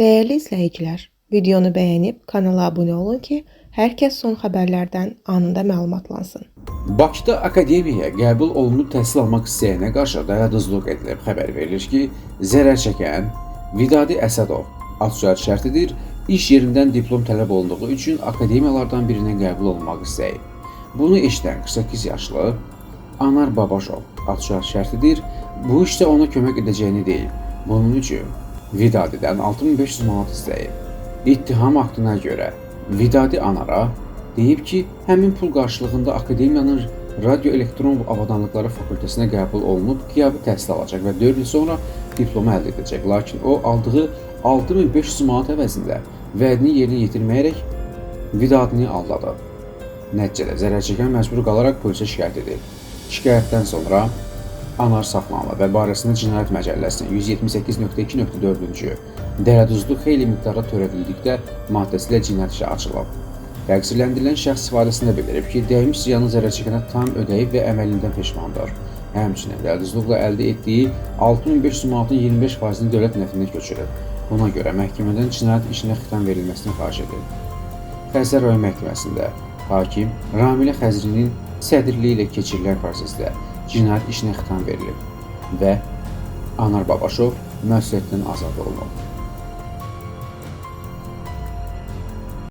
Değerli izləyicilər, videonu bəyənib kanala abunə olun ki, hər kəs son xəbərlərdən anında məlumatlansın. Bakıda akademiyaya qəbul olunub təhsil almaq istəyənə qarşı dayadızlıq edilib. Xəbər verilir ki, zərər çəkən Vidadi Əsədov ad-soyad şərtidir, iş yerindən diplom tələb olunduğu üçün akademiyalardan birinə qəbul olmaq istəyib. Bunu eşidən 48 yaşlı Anar Babaşov ad-soyad şərtidir, bu işdə ona kömək edəcəyini deyib. Bunun üçün Vidadi'dən 6500 manat istəyib. İttiham aktına görə Vidadi Anara deyib ki, həmin pul qarşılığında akademiyanın radioelektron avadanlıqları fakültəsinə qəbul olunub qiyabi təhsil alacaq və 4 il sonra diplomu əldə edəcək. Lakin o aldığı 6500 manat əvəzində vədini yerinə yetirməyərək Vidadini aldadıb. Nəticədə zərər çəkən məcbur qalaraq polisə şikayət edib. Şikayətdən sonra Anar saxlanılıb və barəsində Cinayət Məcəlləsinin 178.2.4-cü dərəduzluq xeyli miqdarda törədildikdə maddəsi ilə cinayət işi açılıb. Təqsirləndirilən şəxs ifadəsində bildirib ki, dəymiş ziyanı zərər çəkənə tam ödəyib və əməlindən peşmandır. Həmçinin dərəduzluqla əldə etdiyi 6500 manatın 25%-ni dövlət nəftinə köçürüb. Buna görə məhkəmədən cinayət işinə xitam verilməsini xahiş edib. Xəzər rayon məhkəməsində hakim Ramilə Xəzrinin sədrliyi ilə keçirilən prosesdə cinayət işinə xitam verilib və Anar Babaşov məsuliyyətdən azad olunub.